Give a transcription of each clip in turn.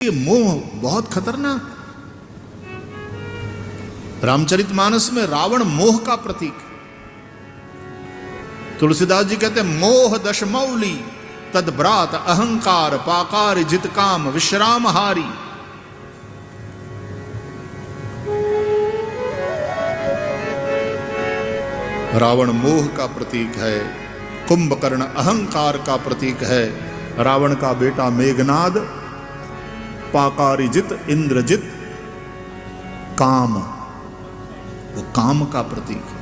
ये मोह बहुत खतरनाक। रामचरितमानस में रावण मोह का प्रतीक। तुलसीदास जी कहते हैं मोह दशमौली तद्भ्रात अहंकार पाकार जित काम विश्राम हारी। रावण मोह का प्रतीक है, कुंभकर्ण अहंकार का प्रतीक है, रावण का बेटा मेघनाद पाकारिजित इंद्रजित काम, वो काम का प्रतीक है।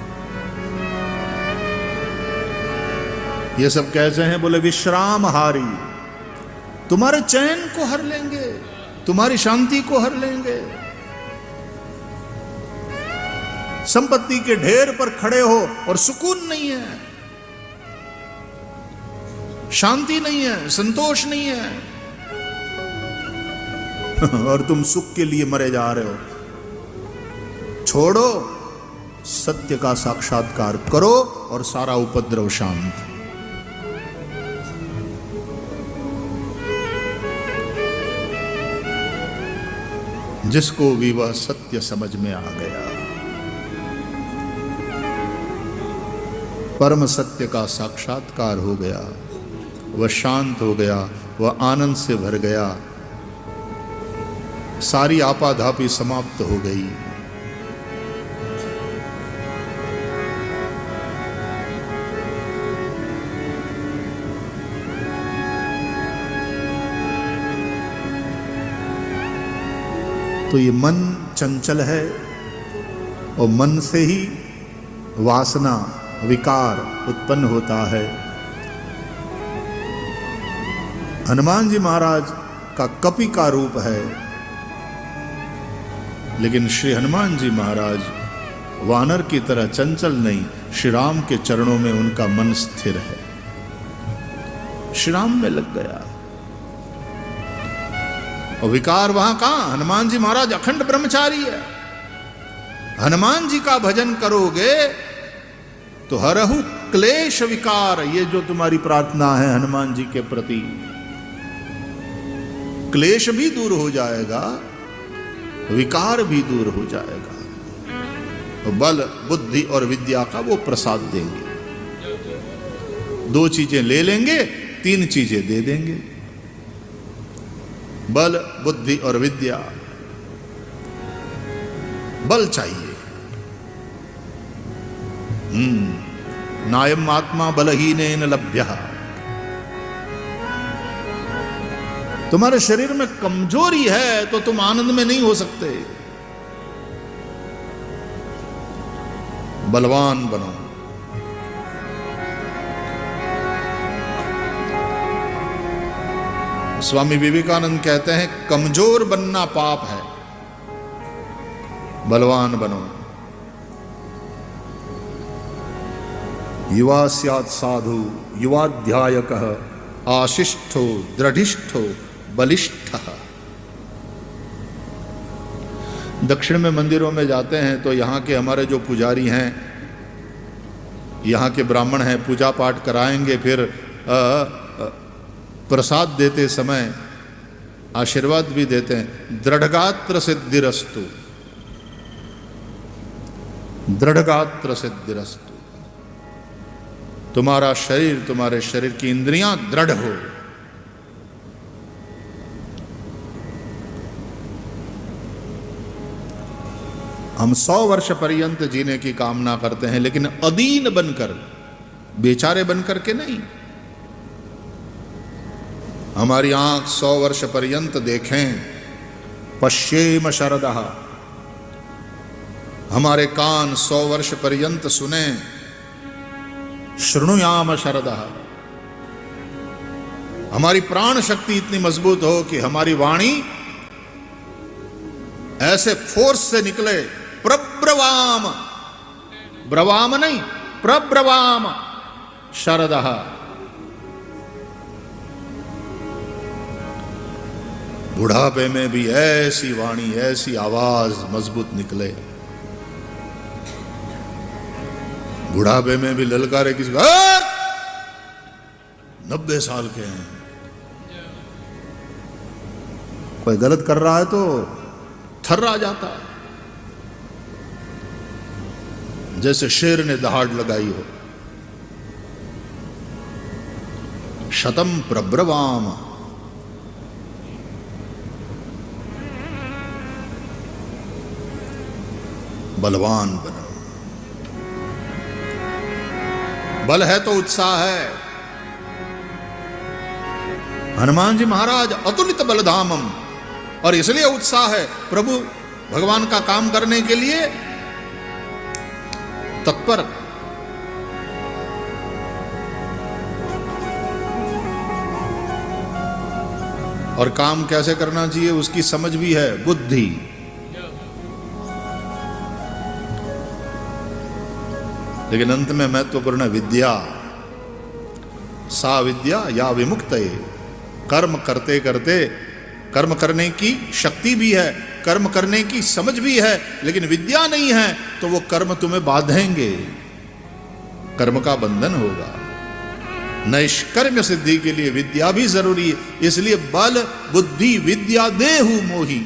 ये सब कैसे हैं? बोले विश्राम हारी, तुम्हारे चैन को हर लेंगे, तुम्हारी शांति को हर लेंगे। संपत्ति के ढेर पर खड़े हो और सुकून नहीं है, शांति नहीं है, संतोष नहीं है और तुम सुख के लिए मरे जा रहे हो। छोड़ो, सत्य का साक्षात्कार करो और सारा उपद्रव शांत। जिसको भी वह सत्य समझ में आ गया, परम सत्य का साक्षात्कार हो गया, वह शांत हो गया, वह आनंद से भर गया, सारी आपाधापी समाप्त हो गई। तो ये मन चंचल है और मन से ही वासना विकार उत्पन्न होता है। हनुमान जी महाराज का कपि का रूप है, लेकिन श्री हनुमान जी महाराज वानर की तरह चंचल नहीं, श्री राम के चरणों में उनका मन स्थिर है, श्री राम में लग गया। और विकार वहां कहां? हनुमान जी महाराज अखंड ब्रह्मचारी है। हनुमान जी का भजन करोगे तो हरहु क्लेश विकार, ये जो तुम्हारी प्रार्थना है हनुमान जी के प्रति, क्लेश भी दूर हो जाएगा, विकार भी दूर हो जाएगा। तो बल बुद्धि और विद्या का वो प्रसाद देंगे। 2 चीजें ले लेंगे, 3 चीजें दे देंगे, बल बुद्धि और विद्या। बल चाहिए, नायम आत्मा बलहीनेन लभ्यः। तुम्हारे शरीर में कमजोरी है तो तुम आनंद में नहीं हो सकते। बलवान बनो। स्वामी विवेकानंद कहते हैं कमजोर बनना पाप है, बलवान बनो। युवा स्यात् साधु युवाध्यायकः आशिष्ठो दृढ़िष्ठो बलिष्ठः। दक्षिण में मंदिरों में जाते हैं तो यहाँ के हमारे जो पुजारी हैं, यहाँ के ब्राह्मण हैं, पूजा पाठ कराएंगे, फिर प्रसाद देते समय आशीर्वाद भी देते हैं, दृढ़गात्र सिद्धिरस्तु, दृढ़गात्र सिद्धिरस्तु। तुम्हारा शरीर, तुम्हारे शरीर की इंद्रियां दृढ़ हो। हम 100 वर्ष पर्यंत जीने की कामना करते हैं, लेकिन अदीन बनकर, बेचारे बनकर के नहीं। हमारी आंख 100 वर्ष पर्यंत देखें, पश्येम शरदः। हमारे कान 100 वर्ष पर्यंत सुने, शृणुयाम शरदः। हमारी प्राण शक्ति इतनी मजबूत हो कि हमारी वाणी ऐसे फोर्स से निकले, प्रब्रवाम, ब्रवाम नहीं, प्रब्रवाम शरदः। बुढ़ापे में भी ऐसी वाणी, ऐसी आवाज मजबूत निकले। बुढ़ापे में भी ललकारे किसी को, 90 साल के हैं, कोई गलत कर रहा है तो थर्रा जाता है, जैसे शेर ने दहाड़ लगाई हो। शतम प्रब्रवाम, बलवान बनो। बल है तो उत्साह है। हनुमान जी महाराज अतुलित बलधामम, और इसलिए उत्साह है, प्रभु भगवान का काम करने के लिए तत्पर। और काम कैसे करना चाहिए उसकी समझ भी है, बुद्धि। लेकिन अंत में महत्वपूर्ण विद्या, सा विद्या या विमुक्तये। कर्म करते करते, कर्म करने की शक्ति भी है, कर्म करने की समझ भी है, लेकिन विद्या नहीं है तो वो कर्म तुम्हें बांधेंगे, कर्म का बंधन होगा। नैष्कर्म्य सिद्धि के लिए विद्या भी जरूरी है। इसलिए बल बुद्धि विद्या देहु मोहि,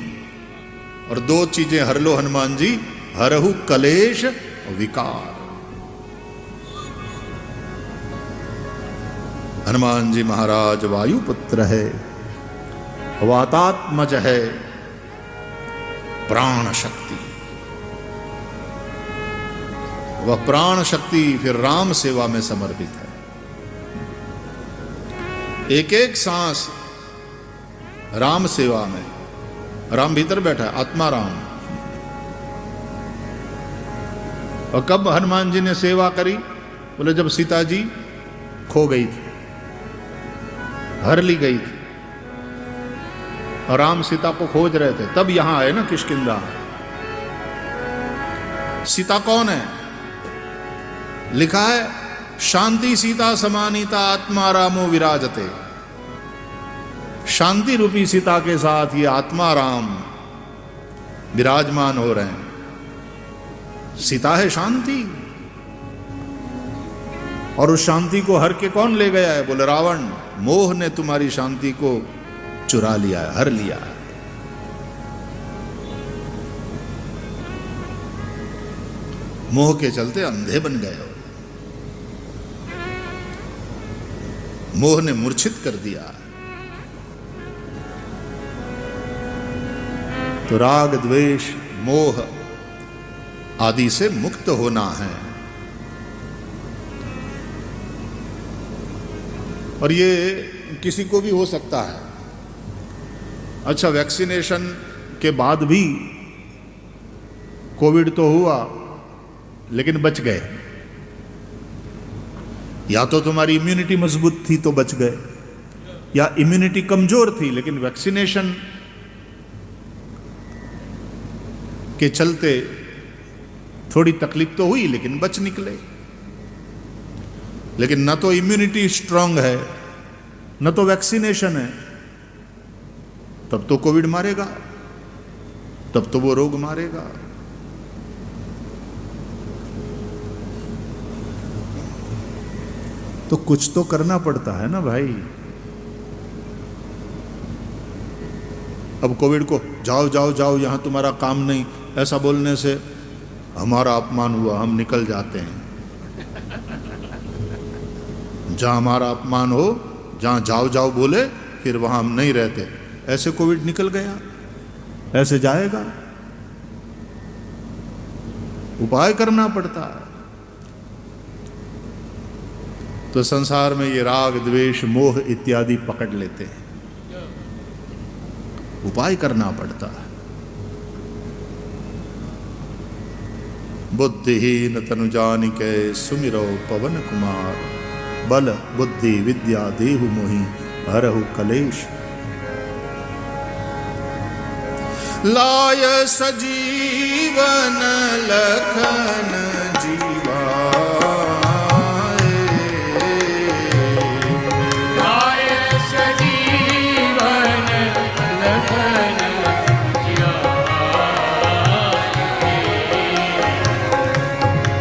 और दो चीजें हर लो हनुमान जी, हरहु कलेश विकार। हनुमान जी महाराज वायुपुत्र है, वातात्मज है, प्राण शक्ति। वह प्राण शक्ति फिर राम सेवा में समर्पित है। एक एक सांस राम सेवा में। राम भीतर बैठा है, आत्मा राम। और कब हनुमान जी ने सेवा करी? बोले जब सीता जी खो गई थी, हर ली गई थी, और राम सीता को खोज रहे थे, तब यहां आए ना किष्किंधा। सीता कौन है? लिखा है शांति सीता समानीता आत्मा रामो विराजते। शांति रूपी सीता के साथ ये आत्मा राम विराजमान हो रहे हैं। सीता है शांति, और उस शांति को हर के कौन ले गया है? बोले रावण। मोह ने तुम्हारी शांति को चुरा लिया है, हर लिया है। मोह के चलते अंधे बन गए हो। मोह ने मूर्छित कर दिया। तो राग द्वेष मोह आदि से मुक्त होना है। और ये किसी को भी हो सकता है। अच्छा, वैक्सीनेशन के बाद भी कोविड तो हुआ लेकिन बच गए, या तो तुम्हारी इम्यूनिटी मजबूत थी तो बच गए, या इम्यूनिटी कमजोर थी लेकिन वैक्सीनेशन के चलते थोड़ी तकलीफ तो हुई लेकिन बच निकले। लेकिन न तो इम्यूनिटी स्ट्रांग है न तो वैक्सीनेशन है, तब तो कोविड मारेगा, तब तो वो रोग मारेगा। तो कुछ तो करना पड़ता है ना भाई। अब कोविड को जाओ जाओ जाओ, यहां तुम्हारा काम नहीं, ऐसा बोलने से हमारा अपमान हुआ, हम निकल जाते हैं। जहां हमारा अपमान हो, जहां जाओ जाओ बोले, फिर वहां हम नहीं रहते। ऐसे कोविड निकल गया, ऐसे जाएगा। उपाय करना पड़ता है। तो संसार में ये राग द्वेष मोह इत्यादि पकड़ लेते हैं, उपाय करना पड़ता है। बुद्धिहीन तनु जानिके सुमिरो पवन कुमार, बल बुद्धि विद्या देहु मोहि हरहु कलेश। लाय सजीवन लखन जीवा, लाय सजीवन लखन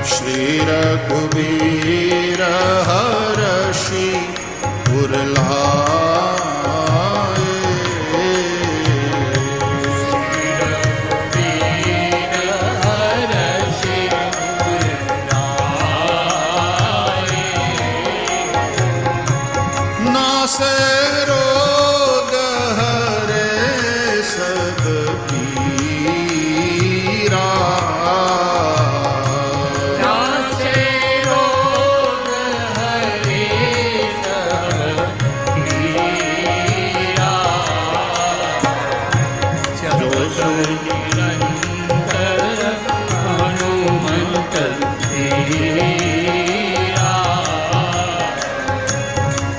श्री रघुवीर हर्षि उर लाए। निरंतर हनुमंत धीरा।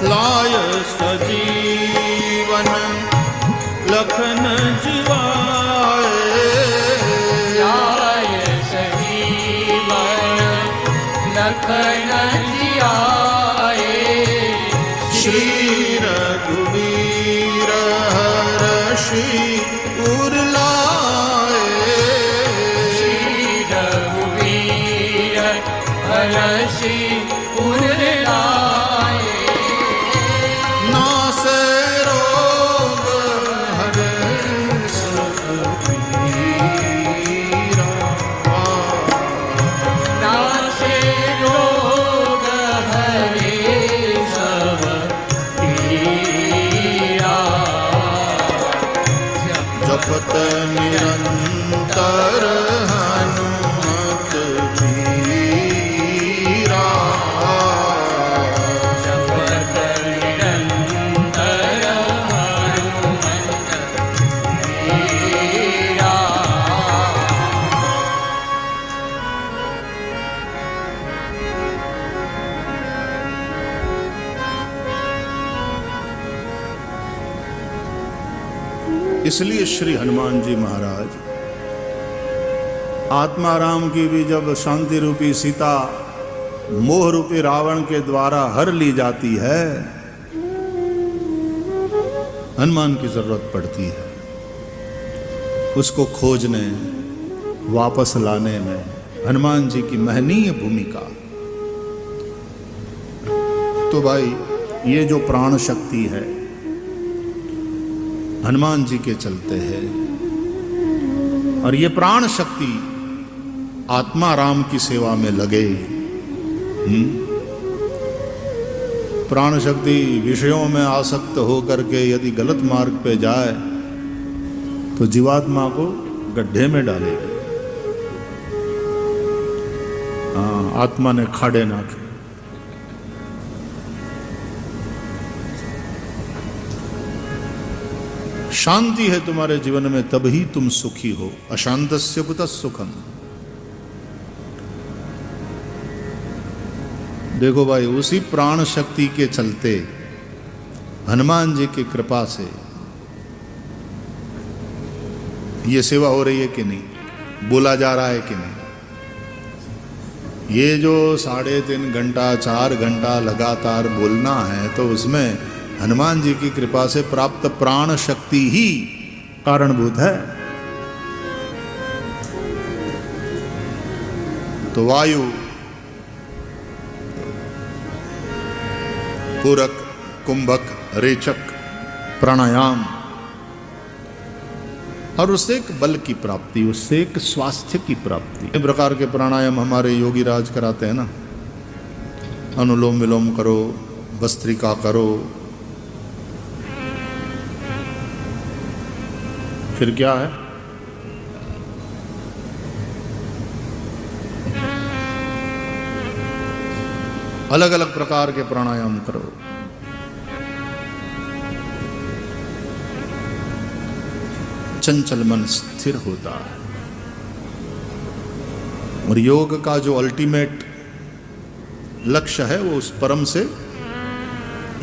लाय सजीवन लखन जिवाए, लाय सजीवन लखन जियाए। श्री रघुवीर हर्षि उर लाए, श्री रघुवीर हर्षि उर लाए। नासे रोग हरे सब पीरा, नासे रोग हरे सब पीरा। जपत निरंतर हनुमत वीरा। जपत निरंतर हनुमंत धीरा। इसलिए श्री हनुमान जी महाराज आत्माराम की भी जब शांति रूपी सीता मोह रूपी रावण के द्वारा हर ली जाती है, हनुमान की जरूरत पड़ती है उसको खोजने वापस लाने में। हनुमान जी की महनीय भूमिका। तो भाई ये जो प्राण शक्ति है हनुमान जी के चलते है, और ये प्राण शक्ति आत्मा राम की सेवा में लगे। प्राण शक्ति विषयों में आसक्त होकर के यदि गलत मार्ग पे जाए तो जीवात्मा को गड्ढे में डालेगी। हाँ, आत्मा ने खाड़े नाखे। शांति है तुम्हारे जीवन में तभी तुम सुखी हो। अशांतस्य कुतः सुखम। देखो भाई, उसी प्राण शक्ति के चलते हनुमान जी की कृपा से ये सेवा हो रही है कि नहीं, बोला जा रहा है कि नहीं। ये जो 3.5 घंटा 4 घंटा लगातार बोलना है, तो उसमें हनुमान जी की कृपा से प्राप्त प्राण शक्ति ही कारणभूत है। तो वायु, पूरक, कुंभक, रेचक, प्राणायाम, और उससे एक बल की प्राप्ति, उससे एक स्वास्थ्य की प्राप्ति। इस प्रकार के प्राणायाम हमारे योगी राज कराते हैं ना। अनुलोम विलोम करो, भस्त्रिका करो, फिर क्या है, अलग अलग प्रकार के प्राणायाम करो। चंचल मन स्थिर होता है। और योग का जो अल्टीमेट लक्ष्य है वो उस परम से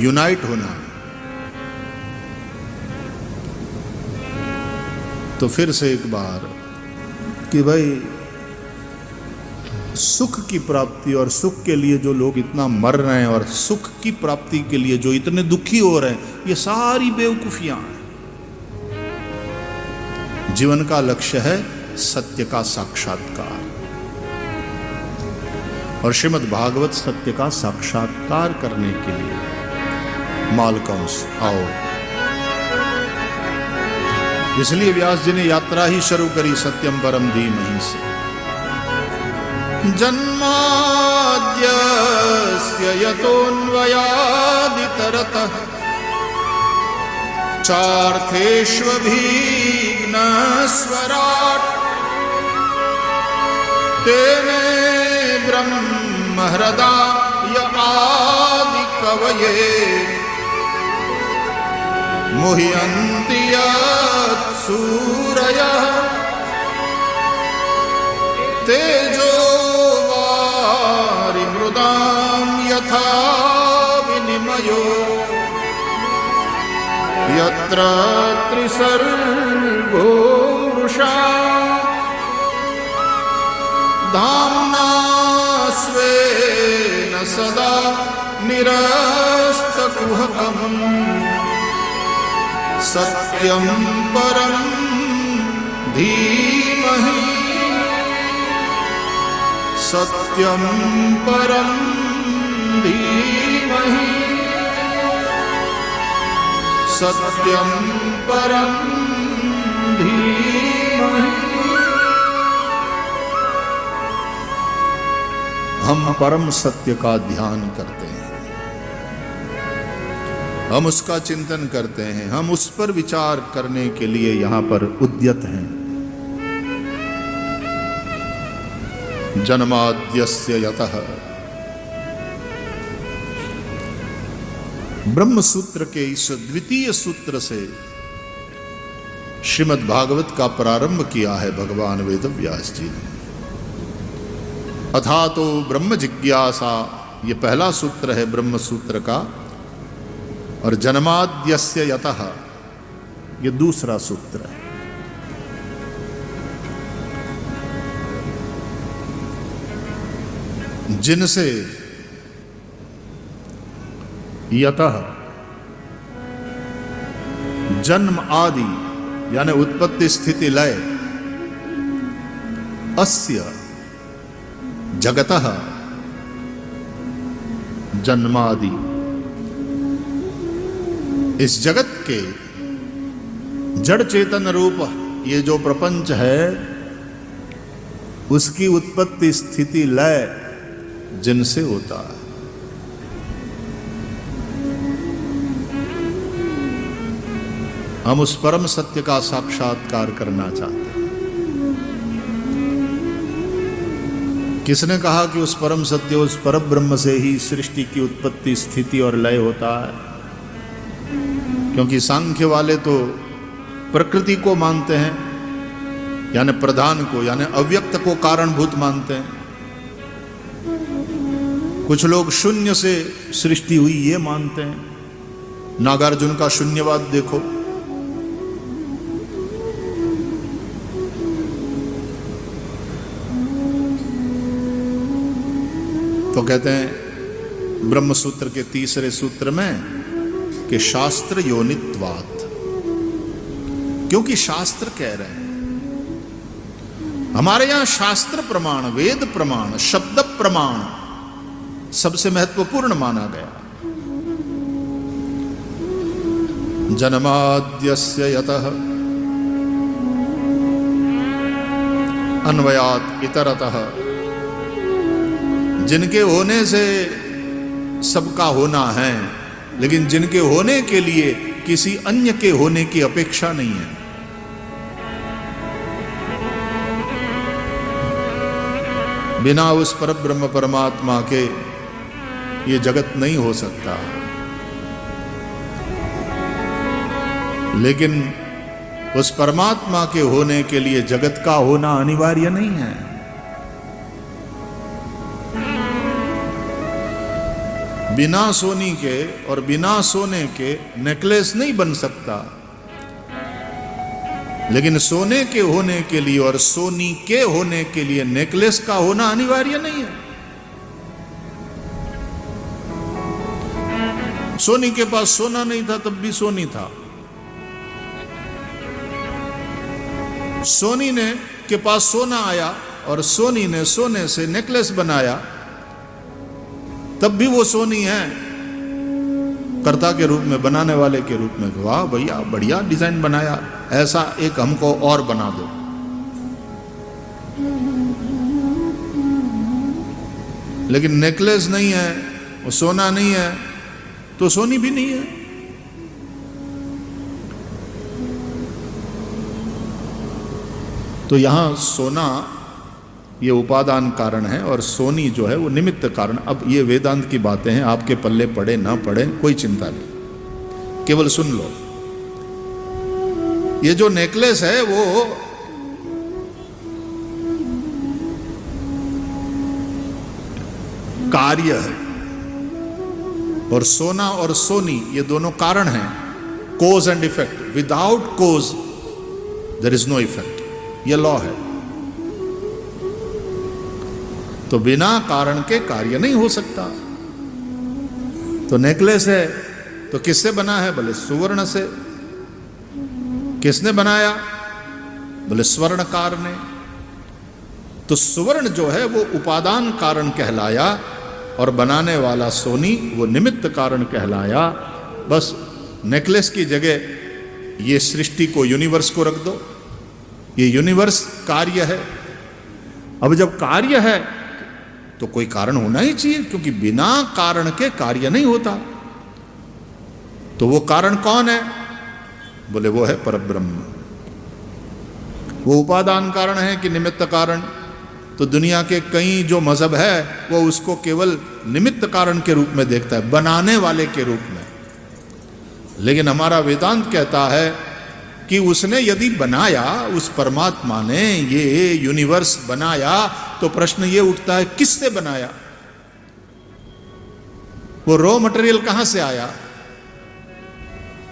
यूनाइट होना है। तो फिर से एक बार कि भाई सुख की प्राप्ति और सुख के लिए जो लोग इतना मर रहे हैं और सुख की प्राप्ति के लिए जो इतने दुखी हो रहे हैं, ये सारी बेवकूफियां हैं। जीवन का लक्ष्य है सत्य का साक्षात्कार, और श्रीमद् भागवत सत्य का साक्षात्कार करने के लिए मालकंस आओ। इसलिए व्यास जी ने यात्रा ही शुरू करी सत्यम परम धीमहि से। जन्माद्यस्य यतोऽन्वयादितरतः चार्थेष्वभिघ्नस्वराट् तेने ब्रह्महृदाय आदिकवये मुह्यन्ति यत् सूरयः तेजो वारि मृदां यथा विनिमयो यत्र त्रिसर्गो मृषा धाम्ना स्वेन सदा निरस्तकुहकम् सत्यं परं धीमहि सत्यं परं धीमहि सत्यं परं धीमहि। हम परम सत्य का ध्यान करते हैं, हम उसका चिंतन करते हैं, हम उस पर विचार करने के लिए यहां पर उद्यत हैं। जन्माद्यस्य यतः ब्रह्म सूत्र के इस द्वितीय सूत्र से श्रीमद् भागवत का प्रारंभ किया है भगवान वेदव्यास जी ने। अथा तो ब्रह्म जिज्ञासा, ये पहला सूत्र है ब्रह्म सूत्र का, और जन्माद्यस्य यतः ये दूसरा सूत्र है। जिनसे यतः जन्म आदि यानी उत्पत्ति स्थिति लय, अस्य जगतः जन्मादि, इस जगत के जड़ चेतन रूप ये जो प्रपंच है उसकी उत्पत्ति स्थिति लय जिनसे होता है। हम उस परम सत्य का साक्षात्कार करना चाहते हैं। किसने कहा कि उस परम सत्य, उस परम ब्रह्म से ही सृष्टि की उत्पत्ति स्थिति और लय होता है? क्योंकि सांख्य वाले तो प्रकृति को मानते हैं, यानी प्रधान को, यानी अव्यक्त को कारणभूत मानते हैं। कुछ लोग शून्य से सृष्टि हुई ये मानते हैं। नागार्जुन का शून्यवाद देखो। तो कहते हैं ब्रह्म सूत्र के तीसरे सूत्र में कि शास्त्र योनित्वात्, क्योंकि शास्त्र कह रहे हैं, हमारे यहां शास्त्र प्रमाण, वेद प्रमाण, शब्द प्रमाण सबसे महत्वपूर्ण माना गया। जन्माद्यस्य यतः अन्वयात् इतरतः, जिनके होने से सबका होना है, लेकिन जिनके होने के लिए किसी अन्य के होने की अपेक्षा नहीं है। बिना उस परब्रह्म परमात्मा के ये जगत नहीं हो सकता। लेकिन उस परमात्मा के होने के लिए जगत का होना अनिवार्य नहीं है। बिना सोनी के और बिना सोने के नेकलेस नहीं बन सकता, लेकिन सोने के होने के लिए और सोनी के होने के लिए नेकलेस का होना अनिवार्य नहीं है। सोनी के पास सोना नहीं था तब भी सोनी था। सोनी ने के पास सोना आया और सोनी ने सोने से नेकलेस बनाया, तब भी वो सोनी है। कर्ता के रूप में, बनाने वाले के रूप में, वाह भैया बढ़िया डिजाइन बनाया, ऐसा एक हमको और बना दो। लेकिन नेकलेस नहीं है, वो सोना नहीं है, तो सोनी भी नहीं है। तो यहां सोना ये उपादान कारण है और सोनी जो है वो निमित्त कारण। अब ये वेदांत की बातें हैं, आपके पल्ले पड़े ना पड़े कोई चिंता नहीं, केवल सुन लो। ये जो नेकलेस है वो कार्य है, और सोना और सोनी ये दोनों कारण हैं, cause and effect. Without cause there is no effect, ये लॉ है। तो बिना कारण के कार्य नहीं हो सकता। तो नेकलेस है तो किससे बना है? बोले सुवर्ण से। किसने बनाया? बोले स्वर्णकार ने। तो सुवर्ण जो है वो उपादान कारण कहलाया, और बनाने वाला सोनी वो निमित्त कारण कहलाया। बस नेकलेस की जगह ये सृष्टि को, यूनिवर्स को रख दो। ये यूनिवर्स कार्य है। अब जब कार्य है तो कोई कारण होना ही चाहिए, क्योंकि बिना कारण के कार्य नहीं होता। तो वो कारण कौन है? बोले वो है परब्रह्म। वो उपादान कारण है कि निमित्त कारण? तो दुनिया के कई जो मजहब है वो उसको केवल निमित्त कारण के रूप में देखता है, बनाने वाले के रूप में। लेकिन हमारा वेदांत कहता है कि उसने यदि बनाया, उस परमात्मा ने ये यूनिवर्स बनाया, तो प्रश्न ये उठता है किससे बनाया? वो रॉ मटेरियल कहां से आया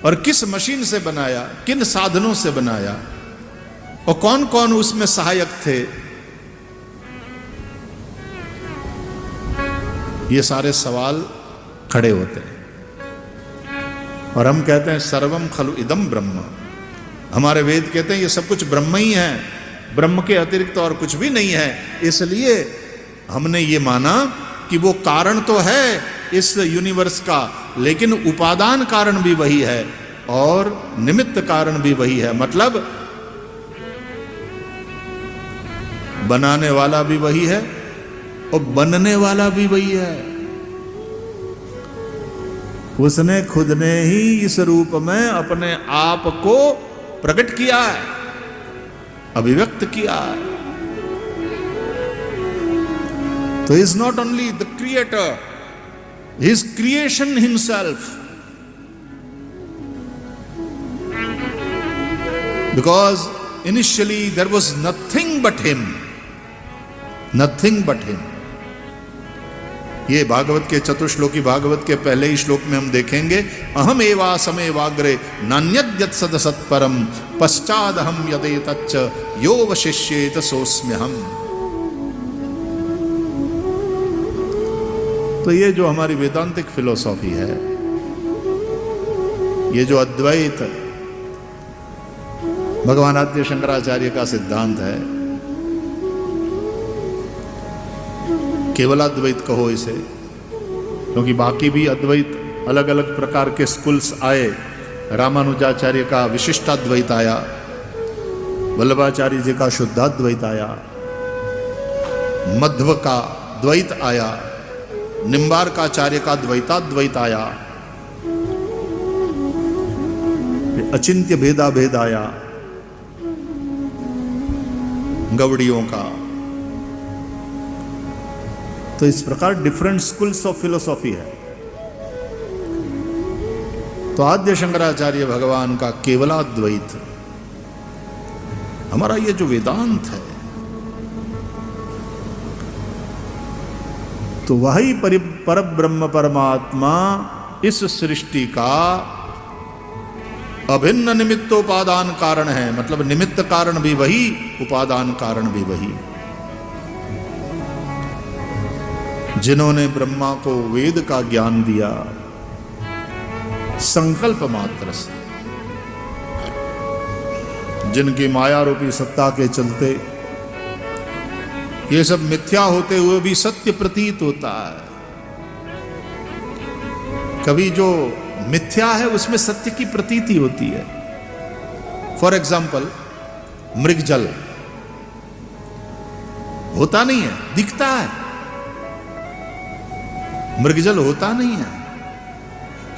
और किस मशीन से बनाया, किन साधनों से बनाया, और कौन कौन उसमें सहायक थे? ये सारे सवाल खड़े होते हैं। और हम कहते हैं सर्वम खलु इदम ब्रह्म। हमारे वेद कहते हैं ये सब कुछ ब्रह्म ही है, ब्रह्म के अतिरिक्त और कुछ भी नहीं है। इसलिए हमने ये माना कि वो कारण तो है इस यूनिवर्स का, लेकिन उपादान कारण भी वही है और निमित्त कारण भी वही है। मतलब बनाने वाला भी वही है और बनने वाला भी वही है। उसने खुद ने ही इस रूप में अपने आप को प्रकट किया है, अभिव्यक्त किया है। तो is not only the creator, his creation himself, because initially there was nothing but him, nothing but him. ये भागवत के चतुश्लोकी भागवत के पहले ही श्लोक में हम देखेंगे, अहम एवा समेवाग्रे नान्यद्यत् सदसत्परम पश्चादहम यदेतच्च यो वशिष्येत सोऽस्म्यहम्। तो ये जो हमारी वेदांतिक फिलोसॉफी है, ये जो अद्वैत भगवान आद्य शंकराचार्य का सिद्धांत है, केवलाद्वैत कहो इसे, क्योंकि बाकी भी अद्वैत अलग अलग प्रकार के स्कूल्स आए। रामानुजाचार्य का विशिष्टाद्वैत आया, वल्लभाचार्य जी का शुद्धाद्वैत आया, मध्व का द्वैत आया, निम्बार्काचार्य का द्वैताद्वैत आया, अचिंत्य भेदा भेद आया गवड़ियों का। तो इस प्रकार डिफरेंट स्कूल्स ऑफ फिलोसॉफी है। तो आद्य शंकराचार्य भगवान का केवलाद्वैत, हमारा ये जो वेदांत है, तो वही परब्रह्म परमात्मा इस सृष्टि का अभिन्न निमित्तोपादान कारण है। मतलब निमित्त कारण भी वही, उपादान कारण भी वही। जिन्होंने ब्रह्मा को वेद का ज्ञान दिया संकल्प मात्र से, जिनकी माया रूपी सत्ता के चलते ये सब मिथ्या होते हुए भी सत्य प्रतीत होता है। कभी जो मिथ्या है उसमें सत्य की प्रतीति होती है। फॉर एग्जाम्पल, मृगजल होता नहीं है, दिखता है। मृगजल होता नहीं है।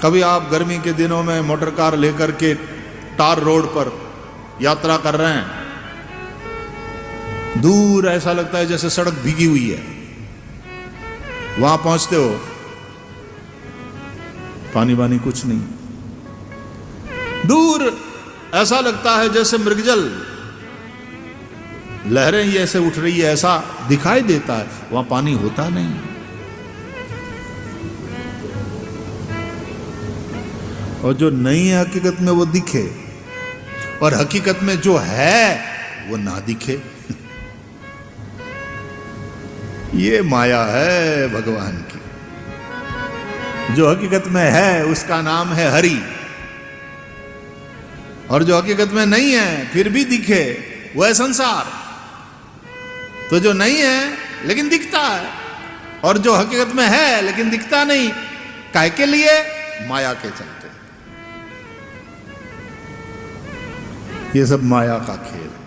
कभी आप गर्मी के दिनों में मोटर कार लेकर के टार रोड पर यात्रा कर रहे हैं, दूर ऐसा लगता है जैसे सड़क भीगी हुई है। वहां पहुंचते हो, पानी वानी कुछ नहीं, दूर ऐसा लगता है जैसे मृगजल, लहरें ही ऐसे उठ रही है, ऐसा दिखाई देता है। वहां पानी होता नहीं। और जो नहीं है हकीकत में वो दिखे, और हकीकत में जो है वो ना दिखे। ये माया है भगवान की। जो हकीकत में है उसका नाम है हरि, और जो हकीकत में नहीं है फिर भी दिखे वो है संसार। तो जो नहीं है लेकिन दिखता है, और जो हकीकत में है लेकिन दिखता नहीं, काहे के लिए? माया के चलते। ये सब माया का खेल है।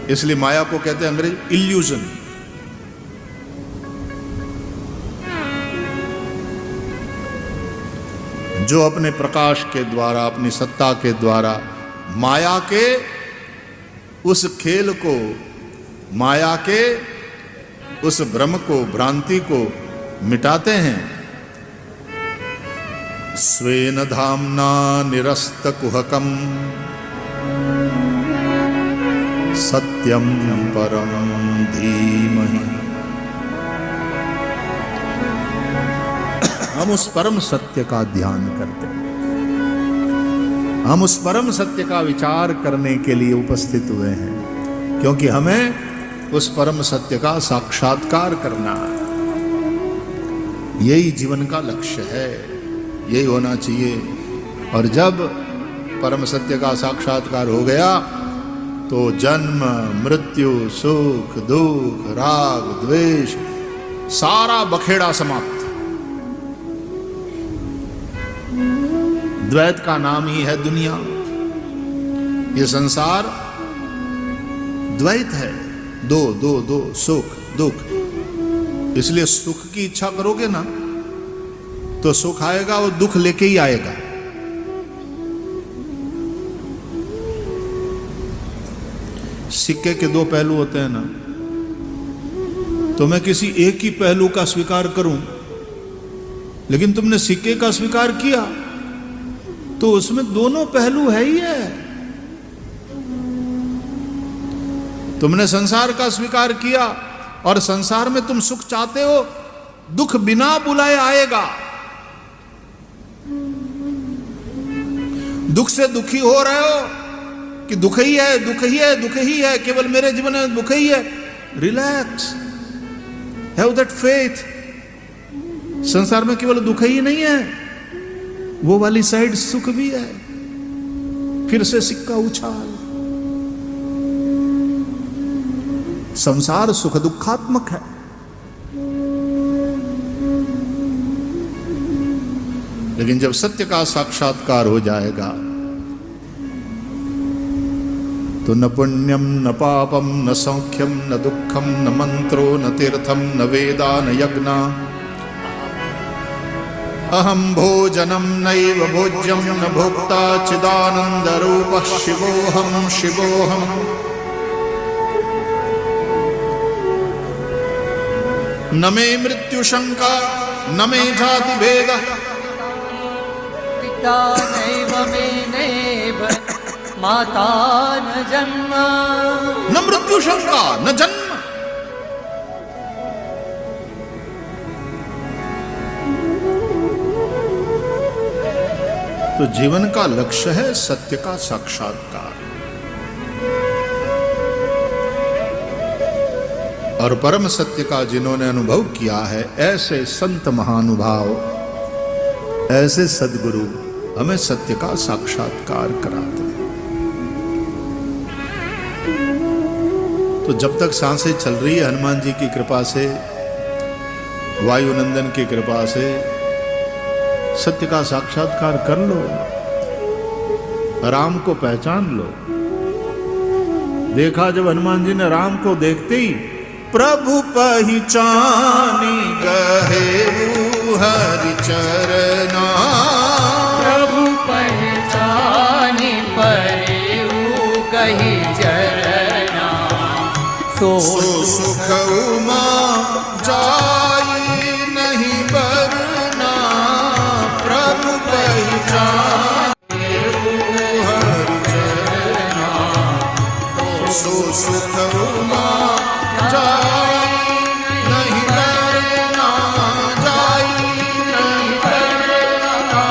इसलिए माया को कहते हैं अंग्रेज इल्यूजन। जो अपने प्रकाश के द्वारा, अपनी सत्ता के द्वारा माया के उस खेल को, माया के उस भ्रम को, भ्रांति को मिटाते हैं। स्वेन धाम्ना निरस्तकुहकम सत्यम परम धीमहि। हम उस परम सत्य का ध्यान करते हैं, हम उस परम सत्य का विचार करने के लिए उपस्थित हुए हैं, क्योंकि हमें उस परम सत्य का साक्षात्कार करना है। यही जीवन का लक्ष्य है, यही होना चाहिए। और जब परम सत्य का साक्षात्कार हो गया तो जन्म, मृत्यु, सुख, दुख, राग, द्वेष, सारा बखेड़ा समाप्त। द्वैत का नाम ही है दुनिया। ये संसार द्वैत है, दो दो दो, सुख दुख। इसलिए सुख की इच्छा करोगे ना तो सुख आएगा, और दुख लेके ही आएगा। सिक्के के दो पहलू होते हैं ना, तो मैं किसी एक ही पहलू का स्वीकार करूं, लेकिन तुमने सिक्के का स्वीकार किया तो उसमें दोनों पहलू है ही है। तुमने संसार का स्वीकार किया और संसार में तुम सुख चाहते हो, दुख बिना बुलाए आएगा। दुख से दुखी हो रहे हो कि दुख ही है, दुख ही है, दुख ही है, केवल मेरे जीवन में दुख ही है। Relax, have that faith. संसार में केवल दुख ही नहीं है, वो वाली साइड सुख भी है। फिर से सिक्का उछाल। संसार सुख दुखात्मक है, लेकिन जब सत्य का साक्षात्कार हो जाएगा तो न पुण्यम न पापम न सौख्यम न दुखम न मंत्रो न तीर्थम न वेदा न यज्ञा। अहम भोजनम नैव भोज्यम न भोक्ता चिदानंद रूपः शिवोहम शिवोहम। न मे मृत्यु शंका न मे जाति भेद। पिता नैव मे नैव माता न जन्म। न मृत्यु शंका न जन्म। तो जीवन का लक्ष्य है सत्य का साक्षात्कार। और परम सत्य का जिन्होंने अनुभव किया है, ऐसे संत महानुभाव, ऐसे सद्गुरु हमें सत्य का साक्षात्कार कराते हैं। तो जब तक सांसें चल रही है, हनुमान जी की कृपा से, वायुनंदन की कृपा से सत्य का साक्षात्कार कर लो, राम को पहचान लो। देखा जब हनुमान जी ने राम को देखते ही प्रभु पहचानी गहे हरि चरना। प्रभु पहचानी परेऊ कही चरना। सो सुख उमा जाई नहीं बरना। प्रभु पहचानी हरि चरना। सो सुख उमा जाई नहीं बरना। जाई नहीं बरना।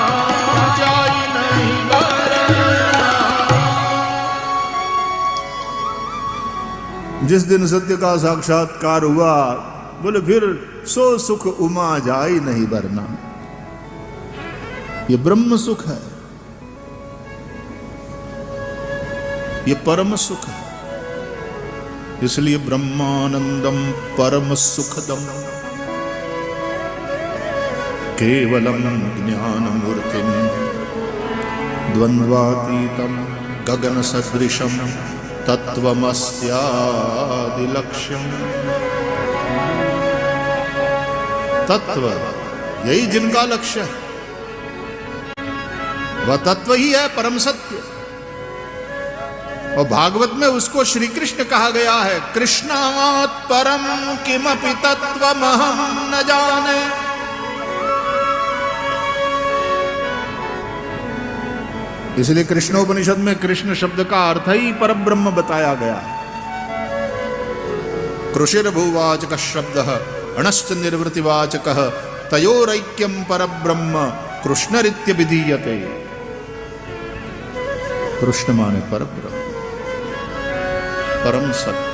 जिस दिन सत्य का साक्षात्कार हुआ, बोले फिर सो सुख उमा जाई नहीं बरना। ये ब्रह्म सुख है, ये परम सुख है। इसलिए ब्रह्मानंदम परम सुखदम केवलम ज्ञान मूर्तिम द्वंद्वातीतम गगन सदृशम तत्वमस्यादि लक्ष्यम। तत्व यही जिनका लक्ष्य है, वह तत्व ही है परम सत्य। और भागवत में उसको श्री कृष्ण कहा गया है, कृष्णात् परम किमपि तत्वमहं न जाने। इसलिए कृष्णोपनिषद में कृष्ण शब्द का अर्थ ही परब्रह्म बताया गया। कृषिर्भुवाचक शब्द अणश्च निर्वृतिवाचक तयोरैक्यम परब्रह्म कृष्णरित्य विधीयते। कृष्ण माने परब्रह्म, परम सत्य।